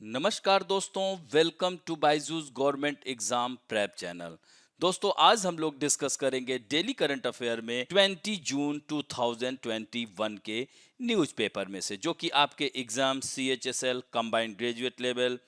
नमस्कार दोस्तों, welcome to Byju's government exam prep channel. दोस्तों, आज हम लोग डिस्कस करेंगे डेली करंट अफेयर में 20 जून 2021 के न्यूज़पेपर में से, जो कि आपके exam CHSL, combined graduate level,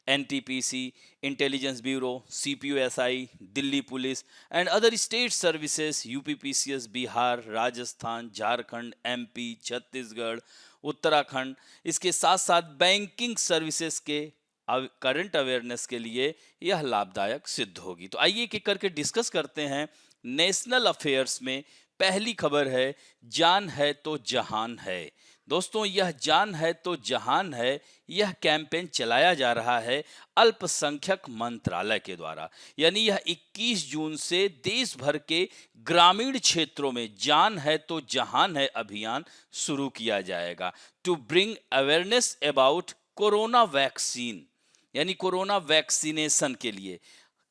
NTPC, intelligence bureau, CPUSI, Delhi police and other state services, UPPCS, Bihar, Rajasthan, Jharkhand, MP, Chhattisgarh, Uttarakhand, इसके साथ साथ बैंकिंग सर्विसेज के करंट अवेयरनेस के लिए यह लाभदायक सिद्ध होगी। तो आइए एक एक करके डिस्कस करते हैं। नेशनल अफेयर्स में पहली खबर है, जान है तो जहान है। दोस्तों, यह जान है तो जहान है, यह कैंपेन चलाया जा रहा है अल्पसंख्यक मंत्रालय के द्वारा। यानी यह 21 जून से देश भर के ग्रामीण क्षेत्रों में जान है तो जहान है अभियान शुरू किया जाएगा to bring awareness about corona vaccine, यानी कोरोना वैक्सीनेशन के लिए।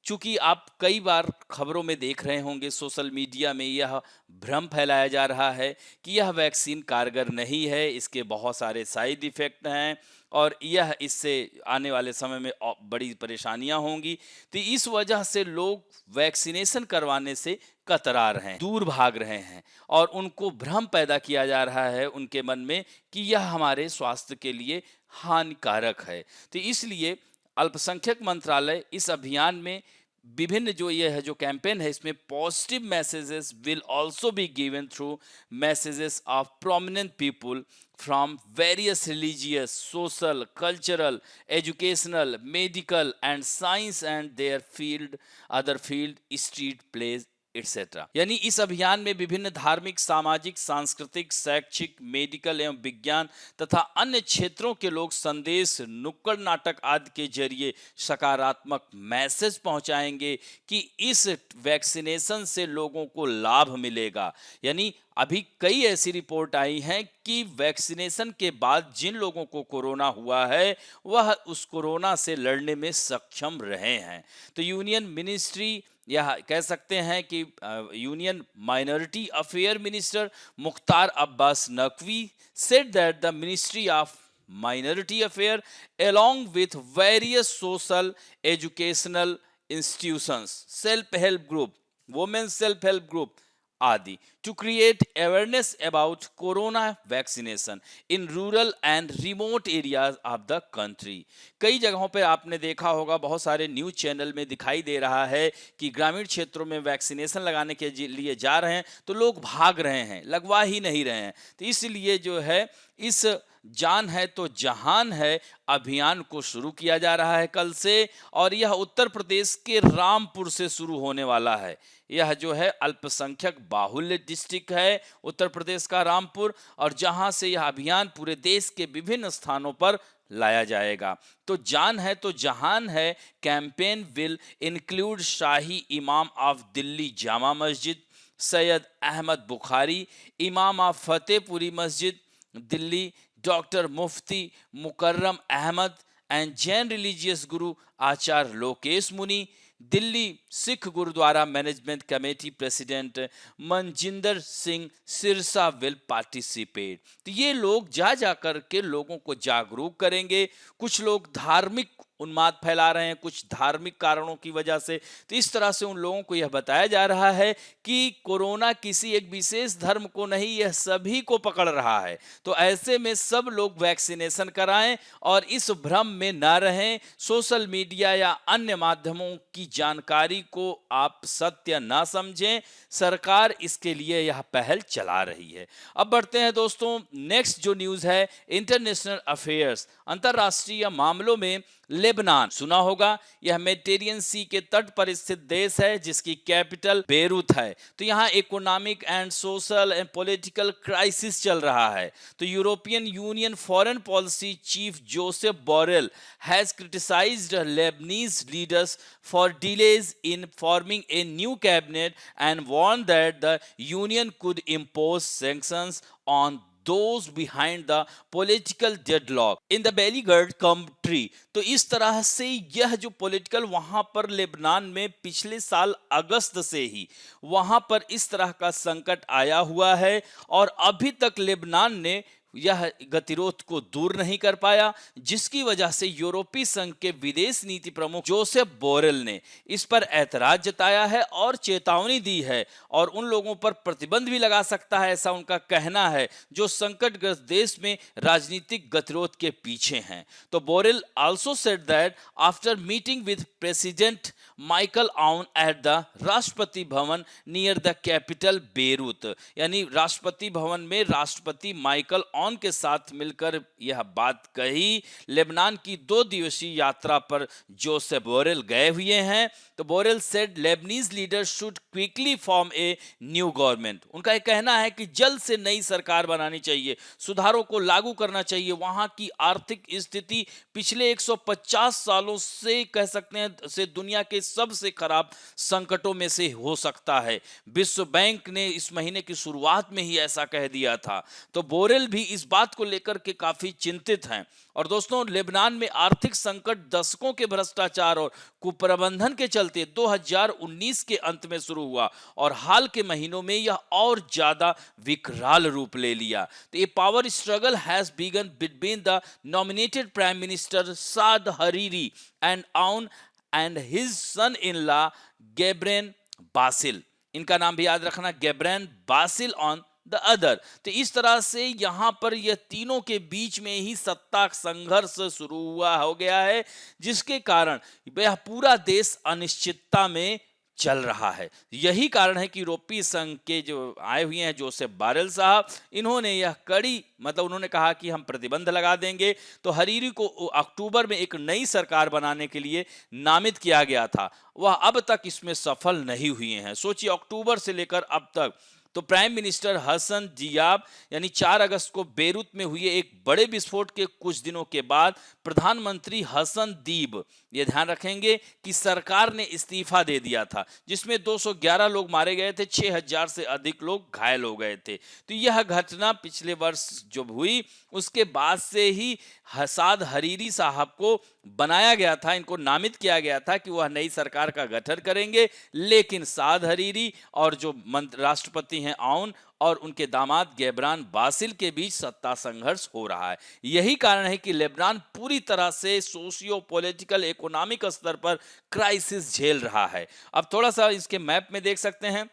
चूंकि आप कई बार खबरों में देख रहे होंगे, सोशल मीडिया में यह भ्रम फैलाया जा रहा है कि यह वैक्सीन कारगर नहीं है, इसके बहुत सारे साइड इफेक्ट हैं और यह इससे आने वाले समय में बड़ी परेशानियां होंगी। तो इस वजह से लोग वैक्सीनेशन करवाने से कतरा रहे हैं, दूर भाग रहे हैं और उनको भ्रम पैदा किया जा रहा है उनके मन में कि यह हमारे स्वास्थ्य के लिए हानिकारक है। तो इसलिए अल्पसंख्यक मंत्रालय इस अभियान में विभिन्न जो ये है जो कैंपेन है, इसमें positive messages will also be given through messages of prominent people from various religious, social, cultural, educational, medical and science and their field, other field, street plays etcetera. यानी इस अभियान में विभिन्न धार्मिक, सामाजिक, सांस्कृतिक, शैक्षिक, मेडिकल एवं विज्ञान तथा अन्य क्षेत्रों के लोग संदेश, नुक्कड़ नाटक आदि के जरिए सकारात्मक मैसेज पहुंचाएंगे कि इस वैक्सीनेशन से लोगों को लाभ मिलेगा। यानी अभी कई ऐसी रिपोर्ट आई हैं कि वैक्सीनेशन के बाद जिन लोगों को कोरोना हुआ है वह उस कोरोना से लड़ने में सक्षम रहे हैं। तो यूनियन मिनिस्ट्री, या कह सकते हैं कि union minority affair minister Mukhtar Abbas Naqvi said that the Ministry of Minority Affairs, along with various social, educational institutions, self-help group, women's self-help group आदि, to create awareness about corona vaccination in rural and remote areas of the country। कई जगहों पे आपने देखा होगा, बहुत सारे news channel में दिखाई दे रहा है कि ग्रामीण क्षेत्रों में वैक्सीनेशन लगाने के लिए जा रहे हैं तो लोग भाग रहे हैं, लगवा ही नहीं रहे हैं। तो इसलिए जो है इस जान है तो जहान है अभियान को शुरू किया जा रहा है कल से, और यह उत्तर प्रदेश के रामपुर से शुरू होने वाला है। यह जो है अल्पसंख्यक बाहुल्य डिस्ट्रिक्ट है उत्तर प्रदेश का रामपुर, और जहां से यह अभियान पूरे देश के विभिन्न स्थानों पर लाया जाएगा। तो जान है तो जहान है कैंपेन विल इंक्लूड शाही इमाम ऑफ दिल्ली जामा मस्जिद, सैयद अहमद बुखारी इमाम ऑफ फतेहपुरी मस्जिद Delhi, doctor Mufti Mukarram Ahmad and Jain religious guru Acharya Lokesh Muni, Delhi Sikh Gurudwara management committee president Manjinder Singh Sirsa will participate. तो ये लोग जा जा करके लोगों को जागरूक करेंगे। कुछ लोग धार्मिक उन्माद फैला रहे हैं कुछ धार्मिक कारणों की वजह से, तो इस तरह से उन लोगों को यह बताया जा रहा है कि कोरोना किसी एक विशेष धर्म को नहीं, यह सभी को पकड़ रहा है। तो ऐसे में सब लोग वैक्सीनेशन कराएं और इस भ्रम में ना रहें। सोशल मीडिया या अन्य माध्यमों की जानकारी को आप सत्य ना समझें। सरकार इसके लिए यह पहल चला रही है। अब बढ़ते हैं दोस्तों, नेक्स्ट जो न्यूज़ है इंटरनेशनल अफेयर्स, अंतरराष्ट्रीय मामलों में। लेबनान सुना होगा, यह मेडिटेरियन सी के तट पर स्थित देश है जिसकी कैपिटल बेरूत है। तो यहाँ economic and social and political crisis चल रहा है। तो European Union foreign policy chief Josep Borrell has criticised Lebanese leaders for delays in forming a new cabinet and warned that the union could impose sanctions on those behind the political deadlock in the beleaguered country। तो इस तरह से यह जो political वहां पर Lebanon में पिछले साल अगस्त से ही वहां पर इस तरह का संकट आया हुआ है और अभी तक लेबनान ने यह गतिरोध को दूर नहीं कर पाया, जिसकी वजह से यूरोपीय संघ के विदेश नीति प्रमुख जोसेफ बोरेल ने इस पर ऐतराज जताया है और चेतावनी दी है और उन लोगों पर प्रतिबंध भी लगा सकता है, ऐसा उनका कहना है, जो संकटग्रस्त देश में राजनीतिक गतिरोध के पीछे हैं। तो Borrell also said that after meeting with president Michel Aoun at the Rashtrapati Bhavan near the capital Beirut, यानी राष्ट्रपति भवन में राष्ट्रपति माइकल ऑन के साथ मिलकर यह बात कही। लेबनान की 2 दिवसीय यात्रा पर जोसेफ बोरेल गए हुए हैं। तो Borrell said Lebanese leaders should quickly form a new government. उनका यह कहना है कि जल्द से नई सरकार बनानी चाहिए, सुधारों को लागू करना चाहिए। वहां की आर्थिक स्थिति पिछले 150 सालों से कह सकते हैं से दुनिया के सबसे खराब संकटों में से हो सकता है। विश्व बैंक ने इस महीने की शुरुआत में ही ऐसा कह दिया था। तो बोरेल भी इस बात को लेकर के काफी चिंतित हैं। और दोस्तों, लेबनान में आर्थिक संकट दशकों के भ्रष्टाचार और कुप्रबंधन के चलते 2019 के अंत में शुरू हुआ और हाल के महीनों में यह और ज्यादा विकराल रूप ले लिया। तो ये power struggle has begun between the nominated prime minister Saad Hariri and Aoun and his son in law Gebran Bassil. इनका नाम भी याद रखना, Gebran Bassil on the other. तो इस तरह से यहां पर यह तीनों के बीच में ही सत्ता संघर्ष शुरू हुआ हो गया है, जिसके कारण यह पूरा देश अनिश्चितता में चल रहा है। यही कारण है कि यूरोपीय संघ के जो आए हुए हैं जोसेफ बोरेल साहब, इन्होंने यह कड़ी उन्होंने कहा कि हम प्रतिबंध लगा देंगे। तो हरीरी को अक्टूबर में एक नई सरकार बनाने के लिए नामित किया गया था, वह अब तक इसमें सफल नहीं हुए हैं। सोचिए, अक्टूबर से लेकर अब तक। तो प्राइम मिनिस्टर हसन दियाब यानी 4 अगस्त को बेरूत में हुए एक बड़े विस्फोट के कुछ दिनों के बाद प्रधानमंत्री हसन दीब, ये ध्यान रखेंगे कि सरकार ने इस्तीफा दे दिया था, जिसमें 211 लोग मारे गए थे, 6000 से अधिक लोग घायल हो गए थे। तो यह घटना पिछले वर्ष जब हुई, उसके बाद से ही साद हरीरी साहब को बनाया गया था, इनको नामित किया गया था कि वह नई सरकार का गठन करेंगे। लेकिन साद हरीरी और जो राष्ट्रपति हैं आउन और उनके दामाद गैब्रान बासिल के बीच सत्ता संघर्ष हो रहा है। यही कारण है कि लेबनान पूरी तरह से सोशियो पॉलिटिकल इकोनॉमिक स्तर पर क्राइसिस झेल रहा है। अब थोड़ा सा इसके मैप में देख सकते हैं,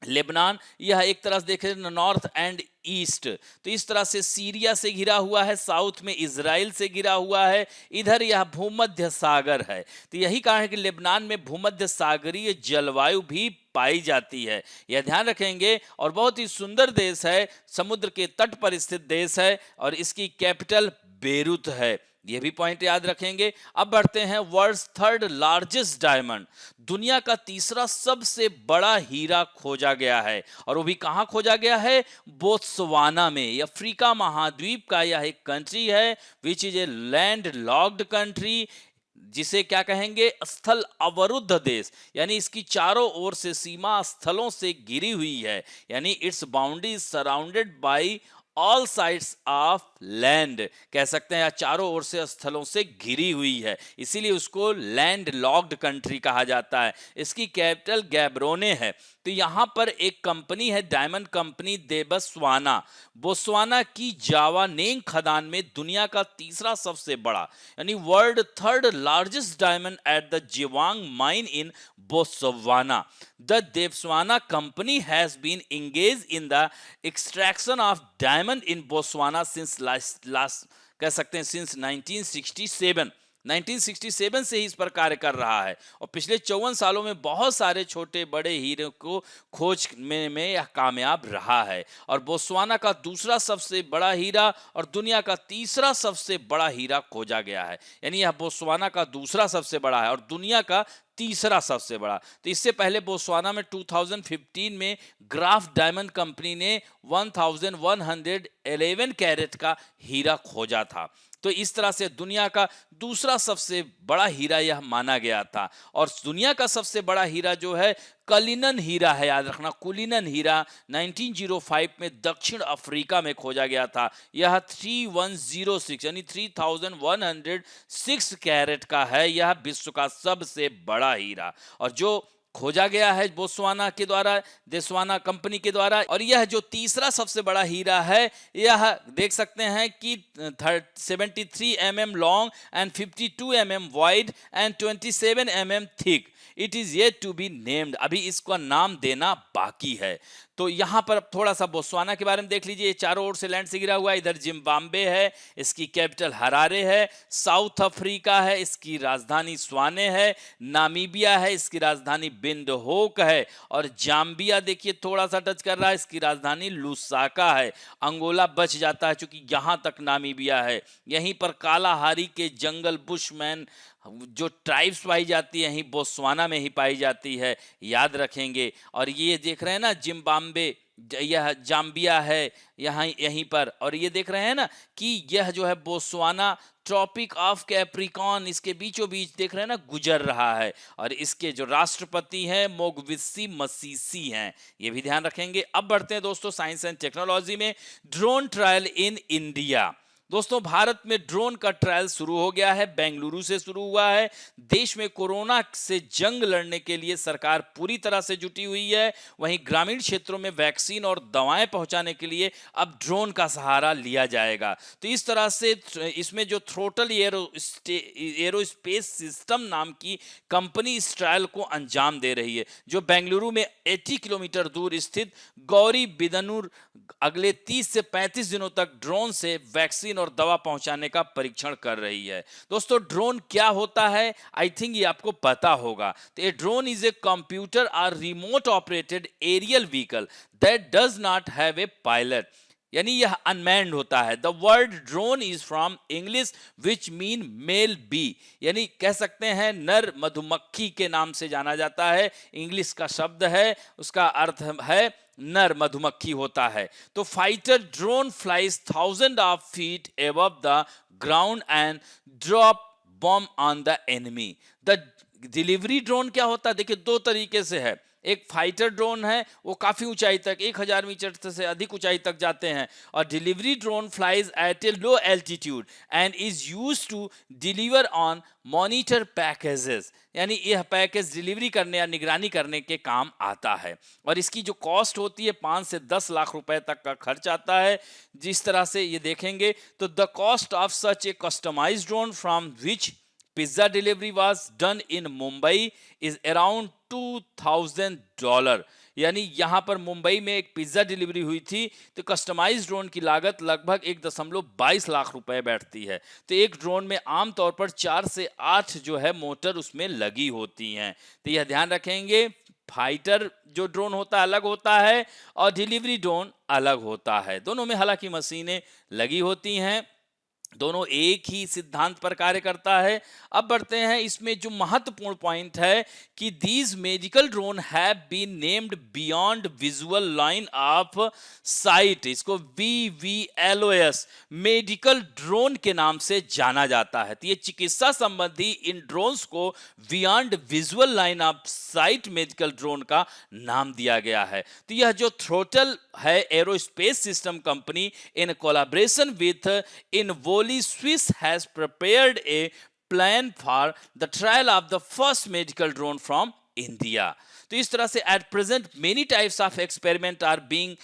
लेबनान यह एक तरह से देखें नॉर्थ एंड ईस्ट, तो इस तरह से सीरिया से घिरा हुआ है, साउथ में इजराइल से घिरा हुआ है, इधर यह भूमध्य सागर है। तो यही कारण है कि लेबनान में भूमध्य सागरीय जलवायु भी पाई जाती है, यह ध्यान रखेंगे। और बहुत ही सुंदर देश है, समुद्र के तट पर स्थित देश है और इसकी कैपिटल बेरूत है, यह भी पॉइंट याद रखेंगे। अब बढ़ते हैं, वर्ल्ड्स 3rd लार्जेस्ट डायमंड, दुनिया का तीसरा सबसे बड़ा हीरा खोजा गया है। और वो भी कहां खोजा गया है? बोत्सवाना में। यह अफ्रीका महाद्वीप का यह एक कंट्री है, which is a land locked country, जिसे क्या कहेंगे? स्थल अवरुद्ध देश, यानी इसकी चारों ओर से सीमा स्थलों से घिरी हुई है, यानी it's boundary is surrounded by all sides of land, कह सकते हैं, या चारों ओर से स्थलों से घिरी हुई है, इसीलिए उसको लैंड लॉक्ड कंट्री कहा जाता है। इसकी कैपिटल गैब्रोने है। तो यहां पर एक कंपनी है, डायमंड कंपनी देबस्वाना, बोत्सवाना की जावानेंग खदान में दुनिया का तीसरा सबसे बड़ा, यानी world 3rd largest diamond at the Jwaneng mine in Botswana. The Debswana company has been engaged in the extraction of diamond in Botswana since last कह सकते हैं since 1967 से ही इस पर कार्य कर रहा है और पिछले 54 सालों में बहुत सारे छोटे बड़े हीरे को खोज में यह कामयाब रहा है। और बोत्सवाना का दूसरा सबसे बड़ा हीरा और दुनिया का तीसरा सबसे बड़ा हीरा खोजा गया है, यानी यह बोत्सवाना का दूसरा सबसे बड़ा है और दुनिया का तीसरा सबसे बड़ा। तो इससे पहले बोत्सवाना में 2015 में ग्राफ डायमंड कंपनी ने 1111 कैरेट का हीरा खोजा था। तो इस तरह से दुनिया का दूसरा सबसे बड़ा हीरा यह माना गया था। और दुनिया का सबसे बड़ा हीरा जो है कलिनन हीरा है, याद रखना, कुलिनन हीरा 1905 में दक्षिण अफ्रीका में खोजा गया था। यह 3106 यानी 3106 कैरेट का है, यह विश्व का सबसे बड़ा हीरा। और जो खोजा गया है बोत्सवाना के द्वारा, देस्वाना कंपनी के द्वारा। और यह जो तीसरा सबसे बड़ा हीरा है, यह देख सकते हैं कि 73 mm long and 52 mm wide and 27 mm thick. It is yet to be named, अभी इसका नाम देना बाकी है। तो यहां पर थोड़ा सा बोत्सवाना के बारे में देख लीजिए, चारों ओर से लैंड से घिरा हुआ है। इधर जिम्बाब्वे है, इसकी कैपिटल हरारे है। साउथ अफ्रीका है, इसकी राजधानी स्वाने है। नामीबिया है, इसकी राजधानी विंडहोक है। और जाम्बिया देखिए थोड़ा सा टच कर रहा है, इसकी राजधानी लुसाका है। अंगोला बच जाता है क्योंकि यहां तक नामीबिया है। यहीं पर कालाहारी के जंगल बुशमैन जो ट्राइब्स पाई जाती है, यहीं बोत्सवाना में ही पाई जाती है, याद रखेंगे। और ये देख रहे हैं ना जिम्बाब्वे, यह जाम्बिया है यहीं पर। और ये देख रहे हैं ना कि यह जो है बोत्सवाना ट्रॉपिक ऑफ कैप्रिकॉन, इसके बीचों बीच देख रहे हैं ना गुजर रहा है। और इसके जो राष्ट्रपति हैं मोगवित्सी मसीसी हैं, ये भी ध्यान रखेंगे। अब बढ़ते हैं दोस्तों साइंस एंड टेक्नोलॉजी में। Drone trial in India. दोस्तों भारत में ड्रोन का ट्रायल शुरू हो गया है, बेंगलुरु से शुरू हुआ है। देश में कोरोना से जंग लड़ने के लिए सरकार पूरी तरह से जुटी हुई है। वहीं ग्रामीण क्षेत्रों में वैक्सीन और दवाएं पहुंचाने के लिए अब ड्रोन का सहारा लिया जाएगा। तो इस तरह से इसमें जो थ्रोटल एरोस्पेस सिस्टम नाम की कंपनी इस ट्रायल को अंजाम दे रही है, जो बेंगलुरु में 80 किलोमीटर दूर स्थित गौरी बिदनूर अगले 30 से 35 दिनों तक ड्रोन से वैक्सीन और दवा पहुंचाने का परीक्षण कर रही है। दोस्तों ड्रोन क्या होता है, आई थिंक ये आपको पता होगा। तो a drone is a computer or remote operated aerial vehicle that does not have a pilot, यानी यह अनमैन्ड होता है। The word drone is from English which mean male bee, यानी कह सकते हैं नर मधुमक्खी के नाम से जाना जाता है। इंग्लिश का शब्द है, उसका अर्थ है नर मधुमक्खी होता है। तो fighter drone flies 1000 of feet above the ground and drop bomb on the enemy. The delivery drone क्या होता है, देखिए दो तरीके से है। एक फाइटर ड्रोन है, वो काफी ऊंचाई तक 1000 मीटर से अधिक ऊंचाई तक जाते हैं। और delivery drone flies at a low altitude and is used to deliver on monitor packages, यानी यह पैकेज डिलीवरी करने या निगरानी करने के काम आता है। और इसकी जो कॉस्ट होती है 5 से 10 लाख रुपए तक का खर्च आता है। जिस तरह से ये देखेंगे तो the cost of such a customised drone from which pizza delivery was done in Mumbai is around $2000, यानी यहां पर मुंबई में एक पिज्जा डिलीवरी हुई थी तो कस्टमाइज्ड ड्रोन की लागत लगभग 1.22 लाख रुपए बैठती है। तो एक ड्रोन में आमतौर पर 4 से 8 जो है मोटर उसमें लगी होती हैं। तो यह ध्यान रखेंगे, फाइटर जो ड्रोन होता है अलग होता है और डिलीवरी ड्रोन अलग होता है। दोनों में हालांकि मशीनें लगी होती हैं, दोनों एक ही सिद्धांत पर कार्य करता है। अब बढ़ते हैं, इसमें जो महत्वपूर्ण पॉइंट है कि these medical drone have been named beyond visual line of sight, इसको VVLOS मेडिकल ड्रोन के नाम से जाना जाता है। तो ये चिकित्सा संबंधी इन ड्रोन्स को beyond visual line of site medical drone का नाम दिया गया है। तो यह जो थ्रोटल है aerospace system company in collaboration with Involi Swiss has prepared a plan for the trial of the first medical drone from India. तो इस तरह से at present many types of experiment are being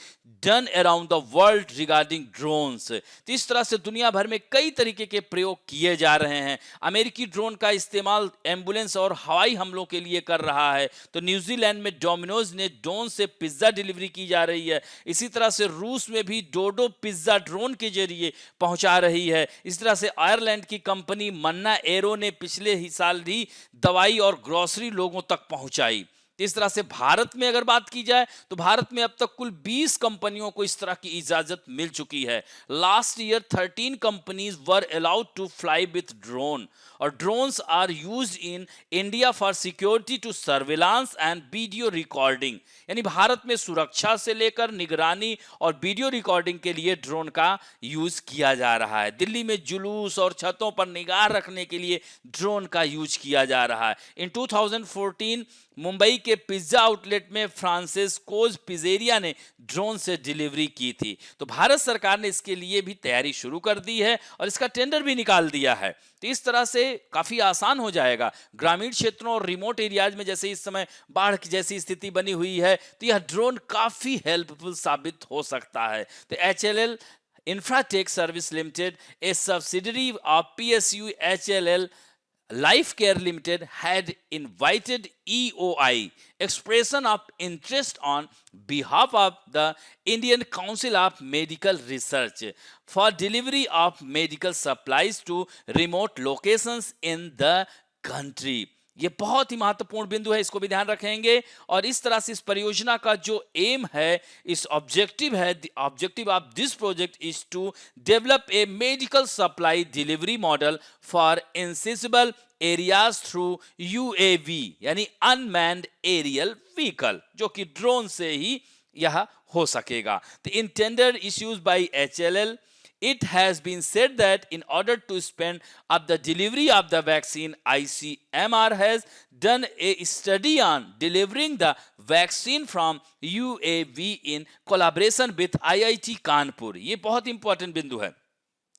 done around the world regarding drones. तो इस तरह से दुनिया भर में कई तरीके के प्रयोग किए जा रहे हैं। अमेरिकी ड्रोन का इस्तेमाल एम्बुलेंस और हवाई हमलों के लिए कर रहा है। तो न्यूजीलैंड में डोमिनोज ने ड्रोन से पिज्जा डिलीवरी की जा रही है। इसी तरह से रूस में भी डोडो पिज्जा ड्रोन के जरिए पहुंचा रही है। इस तरह से आयरलैंड की कंपनी मन्ना एरो ने पिछले ही साल ही दवाई और ग्रोसरी लोगों तक पहुंचाई। इस तरह से भारत में अगर बात की जाए तो भारत में अब तक कुल 20 कंपनियों को इस तरह की इजाजत मिल चुकी है। Last year 13 companies were allowed to fly with drone और drones are used in India for security to surveillance and video recording, यानी भारत में सुरक्षा से लेकर निगरानी और वीडियो रिकॉर्डिंग के लिए ड्रोन का यूज किया जा रहा है। दिल्ली में जुलूस और छतों पर निगाह रखने के लिए ड्रोन का यूज किया जा रहा है। इन 2014 मुंबई के पिज्जा आउटलेट में फ्रांसिस्कोज पिज़ेरिया ने ड्रोन से डिलीवरी की थी। तो भारत सरकार ने इसके लिए भी तैयारी शुरू कर दी है और इसका टेंडर भी निकाल दिया है। तो इस तरह से काफी आसान हो जाएगा ग्रामीण क्षेत्रों और रिमोट एरियाज में, जैसे इस समय बाढ़ की जैसी स्थिति बनी हुई है, तो यह ड्रोन काफी हेल्पफुल साबित हो सकता है। तो HLL Infratech Service Limited, a subsidiary of PSU HLL Life Care Limited, had invited EOI, expression of interest, on behalf of the Indian Council of Medical Research for delivery of medical supplies to remote locations in the country. ये बहुत ही महत्वपूर्ण बिंदु है, इसको भी ध्यान रखेंगे। और इस तरह से इस परियोजना का जो एम है, इस ऑब्जेक्टिव है, the objective of this project is to develop a medical supply delivery model for inaccessible areas through UAV, यानी अनमैन्ड एरियल व्हीकल, जो कि ड्रोन से ही यह हो सकेगा। तो in tender issues by HLL, it has been said that in order to speed up the delivery of the vaccine, ICMR has done a study on delivering the vaccine from UAV in collaboration with IIT Kanpur. ये बहुत important बिंदु है।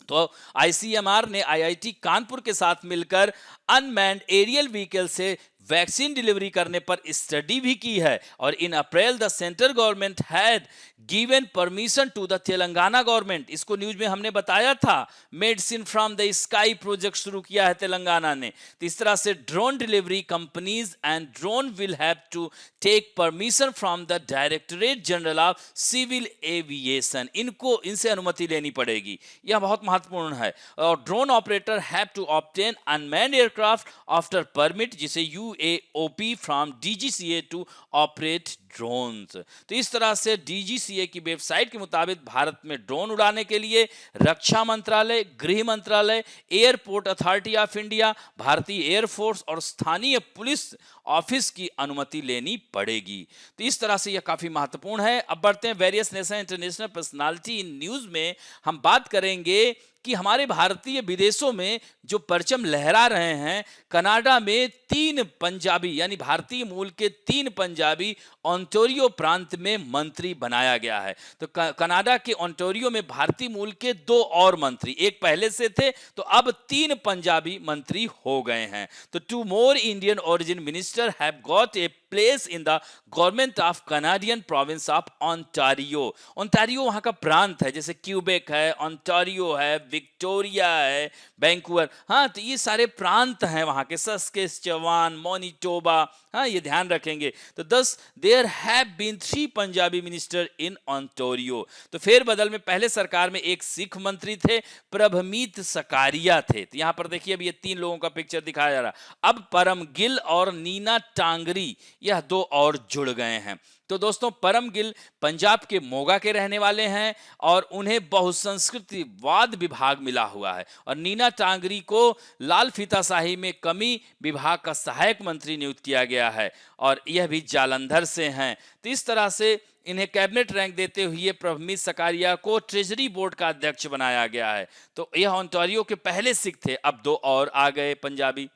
तो ICMR ने IIT Kanpur के साथ मिलकर unmanned aerial vehicle से वैक्सीन डिलीवरी करने पर स्टडी भी की है। और in April the central government had given permission to the Telangana government, इसको न्यूज में हमने बताया था, medicine from the sky project शुरू किया है तेलंगाना ने। तो इस तरह से drone delivery companies and drone will have to take permission from the directorate general of civil aviation, इनसे अनुमति लेनी पड़ेगी, यह बहुत महत्वपूर्ण है। और drone operator have to obtain unmanned aircraft after permit, जिसे UAOP from DGCA to operate drones. तो इस तरह से DGCA की वेबसाइट के मुताबिक भारत में ड्रोन उड़ाने के लिए रक्षा मंत्रालय, गृह मंत्रालय, एयरपोर्ट अथॉरिटी ऑफ इंडिया, भारतीय एयरफोर्स और स्थानीय पुलिस ऑफिस की अनुमति लेनी पड़ेगी। तो इस तरह से यह काफी महत्वपूर्ण है। अब बढ़ते हैं various national international personality in news में। हम बात करेंगे कि हमारे भारतीय विदेशों में जो परचम लहरा रहे हैं, कनाडा में 3 पंजाबी यानी भारतीय मूल के 3 पंजाबी ओंटारियो प्रांत में मंत्री बनाया गया है। तो कनाडा के ओंटारियो में भारतीय मूल के 2 और मंत्री, एक पहले से थे, तो अब 3 पंजाबी मंत्री हो गए हैं। तो 2 more Indian origin minister have got a place in the government of Canadian province of Ontario. Ontario वहां का प्रांत है, जैसे क्यूबेक है, ओंटारियो है, विक्टोरिया है, वैंकूवर, हाँ, तो ये सारे प्रांत हैं वहां के, सस्केचवान, मैनिटोबा, हाँ, ये ध्यान रखेंगे। तो thus there have been 3 Punjabi minister in Ontario. तो फेर बदल में पहले सरकार में एक सिख मंत्री थे, प्रभमीत सकारिया थे। तो यहां पर देखिए, अभी ये 3 लोगों का पिक्चर दिखाया जा रहा। अब परम गिल और नीना टांगरी, यह 2 और जुड़ गए हैं। तो दोस्तों, परम गिल पंजाब के मोगा के रहने वाले हैं और उन्हें बहुसंस्कृतिवाद विभाग मिला हुआ है। और नीना टांगरी को लाल फीताशाही में कमी विभाग का सहायक मंत्री नियुक्त किया गया है और यह भी जालंधर से हैं। तो इस तरह से इन्हें कैबिनेट रैंक देते हुए प्रभमीत सकारिया को ट्रेजरी बोर्ड का अध्यक्ष बनाया गया है। तो यह ओंटारियो के पहले सिख थे, अब 2 और आ गए पंजाबी।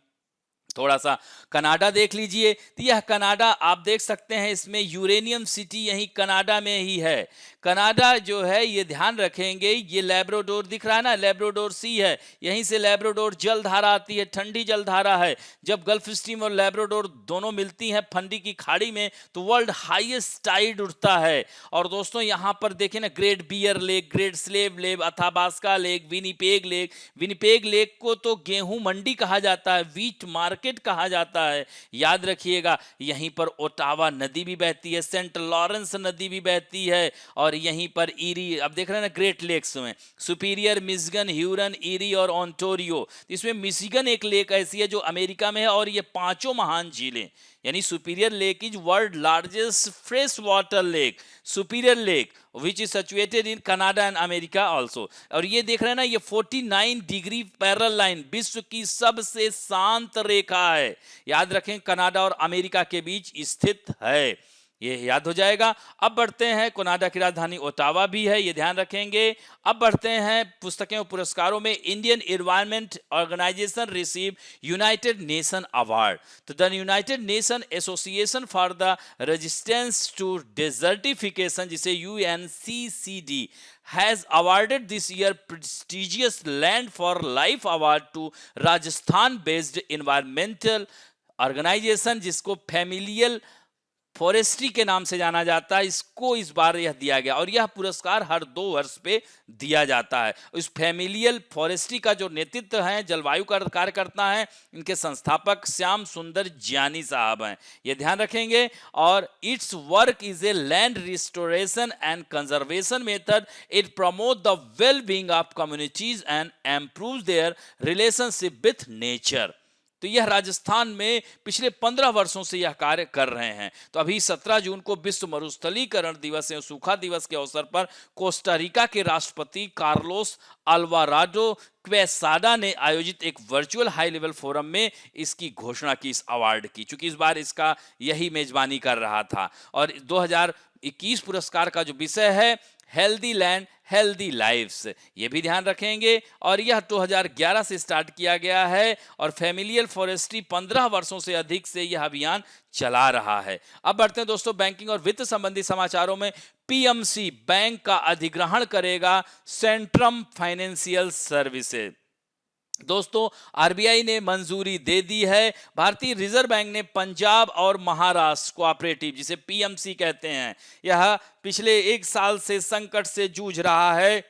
थोड़ा सा कनाडा देख लीजिए। तो यह कनाडा आप देख सकते हैं, इसमें यूरेनियम सिटी यही कनाडा में ही है। कनाडा जो है, ये ध्यान रखेंगे, ये लैब्राडोर दिख रहा है ना, लैब्राडोर सी है, यहीं से लैब्राडोर जलधारा आती है, ठंडी जलधारा है। जब गल्फ स्ट्रीम और लैब्राडोर दोनों मिलती हैं फंडी की खाड़ी में, तो वर्ल्ड हाईएस्ट टाइड उठता है। और दोस्तों, यहाँ पर देखें ना, Great Bear Lake, Great Slave Lake, Athabasca Lake, Winnipeg Lake. Winnipeg Lake को तो गेहूं मंडी कहा जाता है, वीट मार्केट कहा जाता है, याद रखिएगा। यहीं पर ओटावा नदी भी बहती है, सेंट लॉरेंस नदी भी बहती है, और यहीं पर ईरी, अब देख रहे हैं ना ग्रेट लेक्स में, सुपीरियर, मिशिगन, ह्यूरन, ईरी और ओंटारियो। इसमें मिशिगन एक लेक ऐसी है जो अमेरिका में है, और ये 5 महान झीलें, यानी superior lake is world largest fresh water lake, superior lake which is situated in Canada and America also. और ये देख रहे हैं ना, ये 49 डिग्री पैरेलल लाइन, विश्व की सबसे शांत रेखा है, याद रखें, कनाडा और अमेरिका के बीच स्थित है। ये याद हो जाएगा। अब बढ़ते हैं, कनाडा की राजधानी ओटावा भी है, ये ध्यान रखेंगे। अब बढ़ते हैं पुस्तकें और पुरस्कारों में। Indian environment organisation receive United Nation award. तो the United Nation association for the resistance to desertification, जिसे UNCCD, has awarded this year prestigious Land for Life award to Rajasthan based environmental organization, जिसको familial forestry के नाम से जाना जाता है। इसको इस बार यह दिया गया और यह पुरस्कार हर 2 वर्ष पे दिया जाता है। इस फैमिलियल फॉरेस्ट्री का जो नेतृत्व है, जलवायु का कार्य करता है, इनके संस्थापक श्याम सुंदर ज्ञानी साहब हैं, ये ध्यान रखेंगे। और it's work is a land restoration and conservation method. It promote the well being of communities and improves their relationship with nature. तो यह राजस्थान में पिछले 15 वर्षों से यह कार्य कर रहे हैं। तो अभी 17 जून को विश्व मरुस्थलीकरण दिवस एवं सूखा दिवस के अवसर पर कोस्टारिका के राष्ट्रपति कार्लोस अल्वाराडो क्वेसाडा ने आयोजित एक वर्चुअल हाई लेवल फोरम में इसकी घोषणा की, इस अवार्ड की, क्योंकि इस बार इसका यही मेजबानी कर रहा था। और 2021 पुरस्कार का जो विषय है हेल्दी लैंड हेल्दी लाइफ्स, ये भी ध्यान रखेंगे। और यह 2011 से स्टार्ट किया गया है और फैमिलियल फॉरेस्ट्री 15 वर्षों से अधिक से यह अभियान चला रहा है। अब बढ़ते हैं दोस्तों बैंकिंग और वित्त संबंधी समाचारों में। पीएमसी बैंक का अधिग्रहण करेगा सेंट्रम फाइनेंशियल सर्विसेज। दोस्तों आरबीआई ने मंजूरी दे दी है। भारतीय रिजर्व बैंक ने पंजाब और महाराष्ट्र कोऑपरेटिव, जिसे पीएमसी कहते हैं, यह पिछले 1 साल से संकट से जूझ रहा है,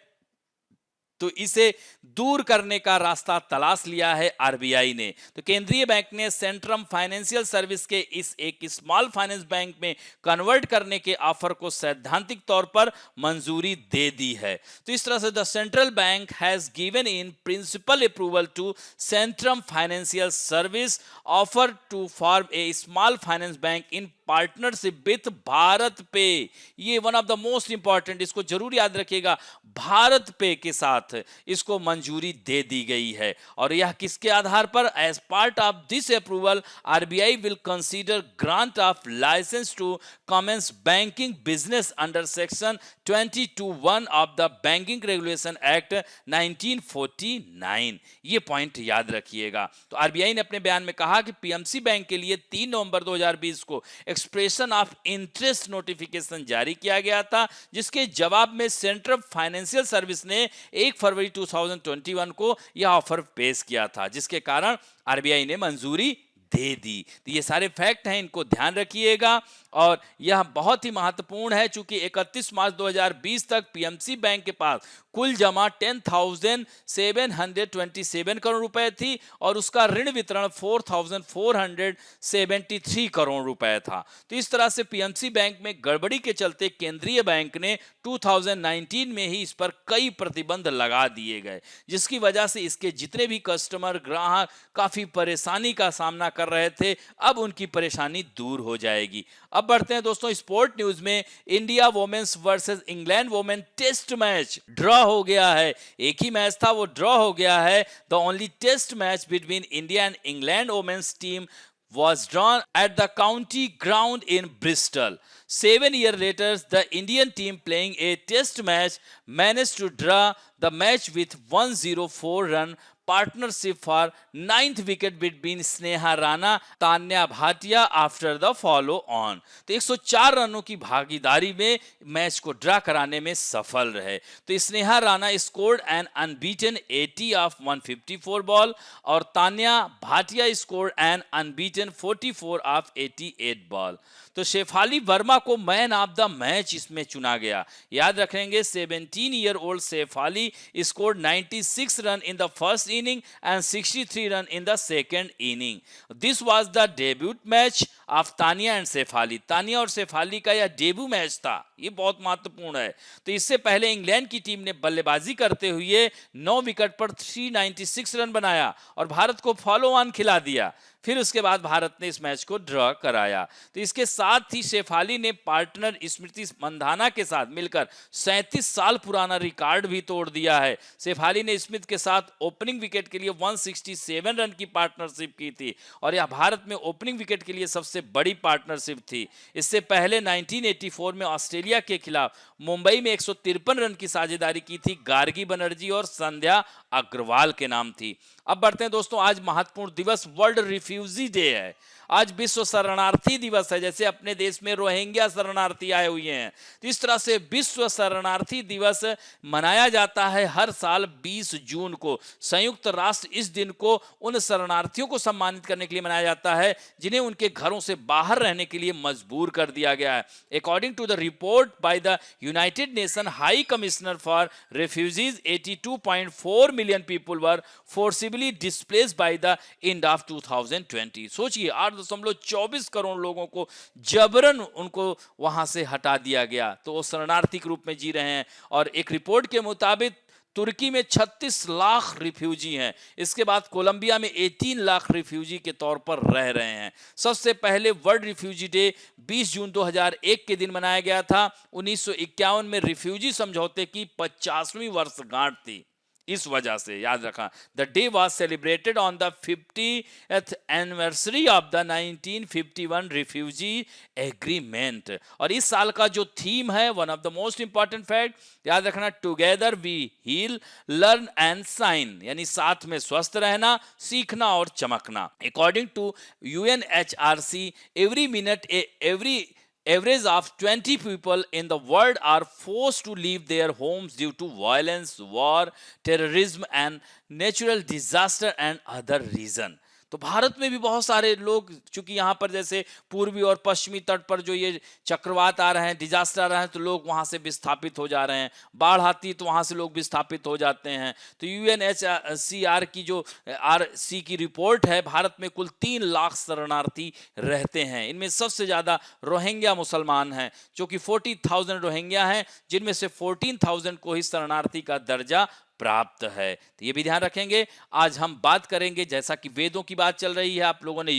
तो इसे दूर करने का रास्ता तलाश लिया है आरबीआई ने। तो केंद्रीय बैंक ने सेंट्रम फाइनेंशियल सर्विस के इस एक स्मॉल फाइनेंस बैंक में कन्वर्ट करने के ऑफर को सैद्धांतिक तौर पर मंजूरी दे दी है। तो इस तरह से the central bank has given in principle approval to Centrum financial service offer to form a small finance bank in partnership with BharatPe. ये one of the most important, इसको जरूर याद रखिएगा, भारत पे के साथ इसको मंजूरी दे दी गई है। और यह किसके आधार पर? As part of this approval RBI will consider grant of licence to commence banking business under section 22(1) of the banking regulation act 1949। ये पॉइंट याद रखिएगा। तो आरबीआई ने अपने बयान में कहा कि पीएमसी बैंक के लिए 3 नवंबर 2020 को एक्सप्रेशन ऑफ इंटरेस्ट नोटिफिकेशन जारी किया गया था, जिसके जवाब में सेंट्रल फाइनेंशियल सर्विस ने 1 फरवरी 2021 को यह ऑफर पेश किया था, जिसके कारण आरबीआई ने मंजूरी दे दी। तो ये सारे फैक्ट हैं, इनको ध्यान रखिएगा। और यह बहुत ही महत्वपूर्ण है, चूंकि 31 मार्च 2020 तक पीएमसी बैंक के पास कुल जमा 10,727 करोड़ रुपए थी और उसका ऋण वितरण 4,473 करोड़ रुपए था। तो इस तरह से पीएमसी बैंक में गड़बड़ी के चलते केंद्रीय बैंक ने 2019 में ही इस पर कई प्रतिबंध लगा दिए गए, जिसकी वजह से इसके जितने भी कस्टमर ग्राहक काफी परेशानी का सामना कर रहे थे, अब उनकी परेशानी दूर हो जाएगी। अब बढ़ते हैं दोस्तों स्पोर्ट न्यूज में। India women's versus England women test match draw हो गया है। एक ही मैच था, वो ड्रॉ हो गया है। The only test match between India and England women's team was drawn at the county ground in Bristol. 7 years later, the Indian team playing a test match managed to draw the match with 104 run partnership for 9th wicket between Sneha Rana Tanya Bhatia after the follow on. तो 104 रनों की भागीदारी में match को draw कराने में सफल रहे। तो Sneha Rana scored an unbeaten 80 of 154 ball और Tanya Bhatia scored an unbeaten 44 of 88 ball. तो शेफाली वर्मा को मैन ऑफ द मैच इसमें चुना गया। याद रखेंगे 17 year old Shafali scored 96 run in the first inning and 63 run in the second inning. This was the debut match of Taniya and Shafali. Taniya और शेफाली का यह डेब्यू मैच था, ये बहुत महत्वपूर्ण है। तो इससे पहले इंग्लैंड की टीम ने बल्लेबाजी करते हुए 9 विकेट पर 396 रन बनाया और भारत को फॉलो ऑन खिला दिया। फिर उसके बाद भारत ने इस मैच को ड्रॉ कराया। तो इसके साथ ही शेफाली ने पार्टनर स्मृति मंधाना के साथ मिलकर 37 साल पुराना रिकॉर्ड भी तोड़ दिया है। शेफाली ने स्मिथ के साथ ओपनिंग विकेट के लिए 167 रन की पार्टनरशिप की थी और यह भारत में ओपनिंग विकेट के लिए सबसे बड़ी पार्टनरशिप थी। इससे पहले 1984 में ऑस्ट्रेलिया के खिलाफ मुंबई में 153 रन की साझेदारी की थी गार्गी बनर्जी और संध्या अग्रवाल के नाम थी। अब बढ़ते हैं दोस्तों, आज महत्वपूर्ण दिवस वर्ल्ड रिफ्यूजी डे है। आज विश्व शरणार्थी दिवस है। जैसे अपने देश में रोहिंग्या शरणार्थी आए हुए हैं, तो इस तरह से विश्व शरणार्थी दिवस मनाया जाता है हर साल 20 जून को। संयुक्त राष्ट्र इस दिन को उन शरणार्थियों को सम्मानित करने के लिए मनाया जाता है जिन्हें उनके घरों से बाहर रहने के लिए मजबूर कर दिया गया है। According to the report by the United Nation High Commissioner for Refugees, 82.4 million people were forcibly displaced by the end of 2020। सोचिए, 8.24 करोड़ लोगों को जबरन उनको वहां से हटा दिया गया, तो वो शरणार्थी के रूप में जी रहे हैं। और एक रिपोर्ट के मुताबिक तुर्की में 36 लाख रिफ्यूजी हैं। इसके बाद कोलंबिया में 18 लाख रिफ्यूजी के तौर पर रह रहे हैं। सबसे पहले वर्ल्ड रिफ्यूजी डे 20 जून 2001 के दिन मनाया गया था। 1951 में रिफ्यूजी समझौते की 50वीं वर्षगांठ थी। इस वजह से याद रखा, the day was celebrated on the 50th anniversary of the 1951 refugee agreement. और इस साल का जो थीम है, one of the most important fact याद रखना, together we heal learn and shine, यानी साथ में स्वस्थ रहना, सीखना और चमकना। According to UNHRC, every minute every average of 20 people in the world are forced to leave their homes due to violence, war, terrorism and natural disaster and other reason। तो भारत में भी बहुत सारे लोग, चूंकि यहाँ पर जैसे पूर्वी और पश्चिमी तट पर जो ये चक्रवात आ रहे हैं, डिजास्टर आ रहे हैं, तो लोग वहाँ से विस्थापित हो जा रहे हैं। बाढ़ आती तो वहाँ से लोग विस्थापित हो जाते हैं। तो UNHCR की जो RC की रिपोर्ट है, भारत में कुल 3 लाख शरणार्थी रहते हैं। इनमें सबसे ज़्यादा रोहिंग्या मुसलमान हैं, जो कि 40,000 रोहिंग्या हैं, जिनमें से 14,000 को ही शरणार्थी का दर्जा प्राप्त है। तो ये भी ध्यान रखेंगे। आज हम बात करेंगे, जैसा कि वेदों की बात चल रही है, आप लोगों ने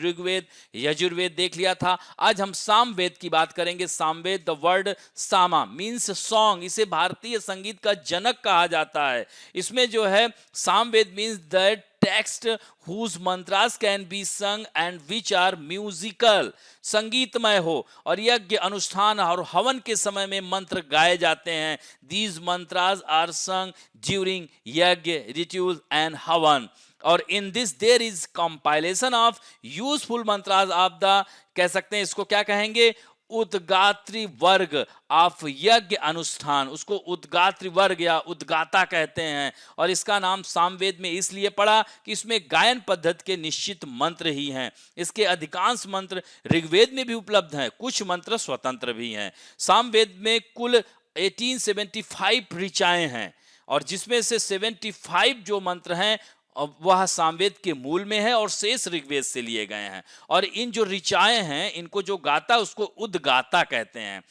ऋग्वेद, यजुर्वेद देख लिया था। आज हम सामवेद की बात करेंगे। Samaveda, the word Sama means song, इसे भारतीय संगीत का जनक कहा जाता है। इसमें जो है Samaveda means that text whose mantras can be sung and which are musical, संगीतमय हो और यज्ञ, अनुष्ठान और हवन के समय में मंत्र गाए जाते हैं। These mantras are sung during यज्ञ, rituals and हवन। और in this there is compilation of useful mantras of the, कह सकते हैं इसको क्या कहेंगे, उद्गात्री वर्ग ऑफ यज्ञ अनुष्ठान, उसको उद्गात्री वर्ग या उद्गाता कहते हैं। और इसका नाम सामवेद में इसलिए पड़ा कि इसमें गायन पद्धति के निश्चित मंत्र ही हैं। इसके अधिकांश मंत्र ऋग्वेद में भी उपलब्ध हैं, कुछ मंत्र स्वतंत्र भी हैं। सामवेद में कुल 1875 ऋचाएं हैं और जिसमें से 75 जो मंत्र हैं वह सामवेद के मूल में है और शेष ऋग्वेद से लिए गए हैं। और इन जो ऋचाएं हैं, इनको जो गाता उसको उद्गाता कहते हैं।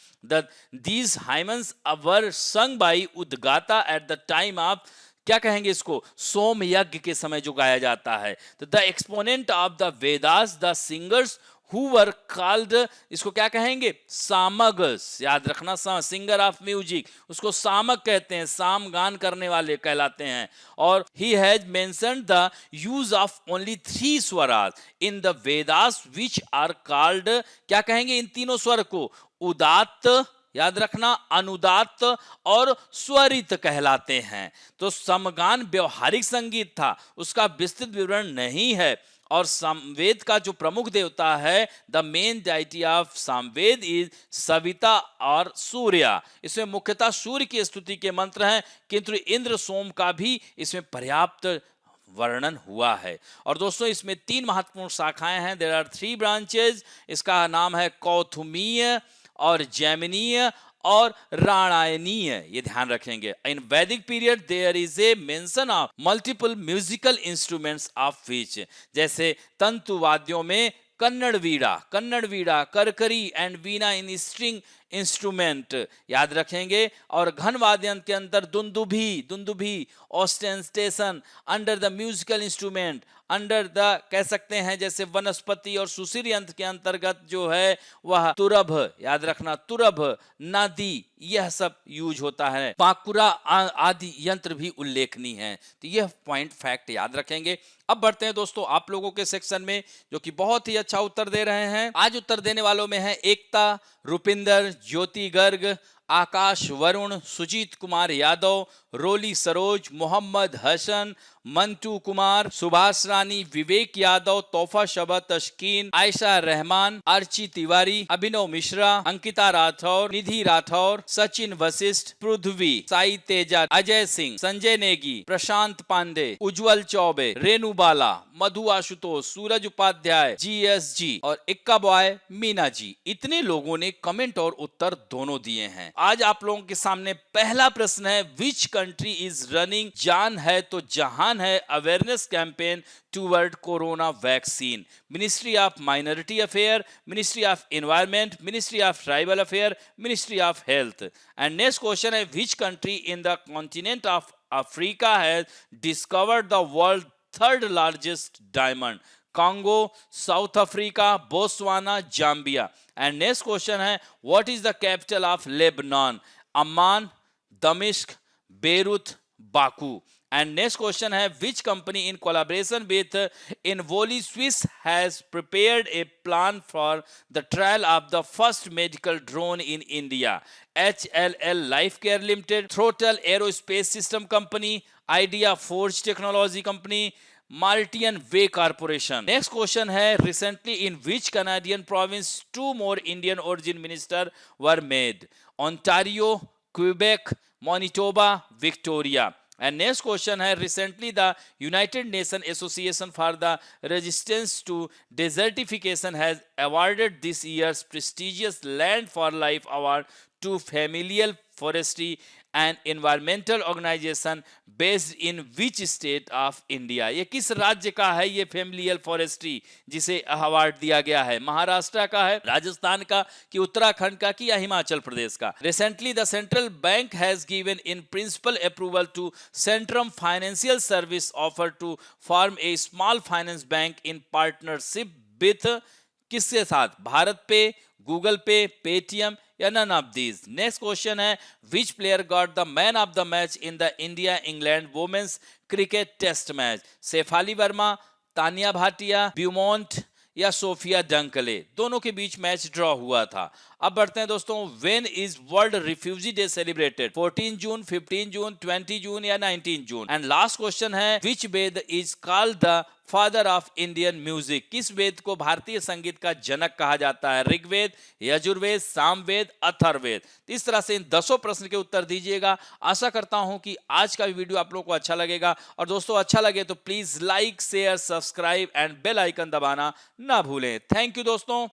These hymns were sung by udgata at the time of, क्या कहेंगे इसको, सोम यज्ञ के समय जो गाया जाता है। तो the exponent of the Vedas, the singers who were called, इसको क्या कहेंगे, सामगस, याद रखना, सिंगर ऑफ म्यूजिक, उसको सामक कहते हैं, साम गान करने वाले कहलाते हैं। और he has mentioned the use of only 3 swaras in the Vedas which are called, क्या कहेंगे इन तीनों स्वर को, उदात्त, याद रखना, अनुदात्त और स्वरित कहलाते हैं। तो समगान व्यवहारिक संगीत था, उसका विस्तृत विवरण नहीं है। और सामवेद का जो प्रमुख देवता है, the main deity of Samaveda is Savita और सूर्य। इसमें मुख्यतः सूर्य की स्तुति के मंत्र हैं, किंतु इंद्र सोम का भी इसमें पर्याप्त वर्णन हुआ है। और दोस्तों इसमें 3 महत्वपूर्ण शाखाएं हैं। There are 3 branches. इसका नाम है कौथुमीय और जैमिनीय और राणायनीय, ये ध्यान रखेंगे। In Vedic period there is a mention of multiple musical instruments of which, जैसे तंतु वाद्यों में कन्नड़ वीणा, karkari and veena in string instrument याद रखेंगे। और घन वाद्यंत्र के अंदर दुंदुभी ostentation under the musical instrument, under the कह सकते हैं जैसे वनस्पति और सुशील यंत्र के अंतर्गत जो है वह तुरभ, याद रखना तुरभ, नादी, यह सब यूज होता है। पाकुरा आदि यंत्र भी उल्लेखनीय है। तो यह पॉइंट फैक्ट याद रखेंगे। अब बढ़ते हैं दोस्तों आप लोगों के सेक्शन में जो कि बहुत ही अच्छा उत्तर दे रहे हैं। आज उत्तर देने वालों में है एकता, रुपिंदर, ज्योति गर्ग, आकाश वरुण, सुजीत कुमार यादव, रोली सरोज, मोहम्मद हसन, मंटू कुमार, सुभाष रानी, विवेक यादव, तोहफा शबा तशकीन, आयशा रहमान, अर्ची तिवारी, अभिनव मिश्रा, अंकिता राठौर, निधि राठौर, सचिन वशिष्ठ, पृथ्वी, साई तेजा, अजय सिंह, संजय नेगी, प्रशांत पांडे, उज्जवल चौबे, रेणु बाला, मधु आशुतोष, सूरज उपाध्याय, GSG और इक्का बॉय मीना जी। इतने लोगों ने कमेंट और उत्तर दोनों दिए हैं। आज आप लोगों के सामने पहला प्रश्न है, विच कंट्री इज रनिंग जान है तो जहान है awareness campaign toward corona vaccine? Ministry of minority affair, ministry of environment, ministry of tribal affair, ministry of health. And next question है, which country in the continent of Africa has discovered the world third largest diamond? Congo, South Africa, Botswana, Zambia. And next question है, what is the capital of Lebanon? Amman, Damascus, Beirut, Baku. And next question है, which company in collaboration with Involi Swiss has prepared a plan for the trial of the first medical drone in India? HLL Life Care Limited, Throttle Aerospace System Company, Idea Forge Technology Company, Martian Way Corporation. Next question है, recently in which Canadian province two more Indian origin minister were made? Ontario, Quebec, Manitoba, Victoria. And next question है, recently the United Nations Association for the Resistance to Desertification has awarded this year's prestigious Land for Life Award to Familial Forestry and environmental organization based in which state of India? ये किस राज्य का है ये familial forestry जिसे award दिया गया है? महाराष्ट्र का है, राजस्थान का, कि उत्तराखंड का, कि या हिमाचल प्रदेश का? Recently the central bank has given in principle approval to Centrum financial service offer to form a small finance bank in partnership with, किसके साथ? भारत पे, गूगल पे, पेटीएम या none of these? Next question है, which player got the man of the match in the India England women's cricket test match? Shafali Verma, Tania Bhatia, Beaumont या Sophia डंकले? दोनों के बीच match draw हुआ था। अब बढ़ते हैं दोस्तों, when is World Refugee Day celebrated? 14 June, 15 June, 20 June या 19 जून? एंड लास्ट क्वेश्चन है, which Veda is called the father of Indian music? किस वेद को भारतीय संगीत का जनक कहा जाता है? ऋग्वेद, यजुर्वेद, सामवेद, अथर्ववेद? इस तरह से इन 10 प्रश्न के उत्तर दीजिएगा। आशा करता हूं कि आज का वीडियो आप लोगों को अच्छा लगेगा, और दोस्तों अच्छा लगे तो please like, share, subscribe and bell icon दबाना ना भूलें। थैंक यू दोस्तों।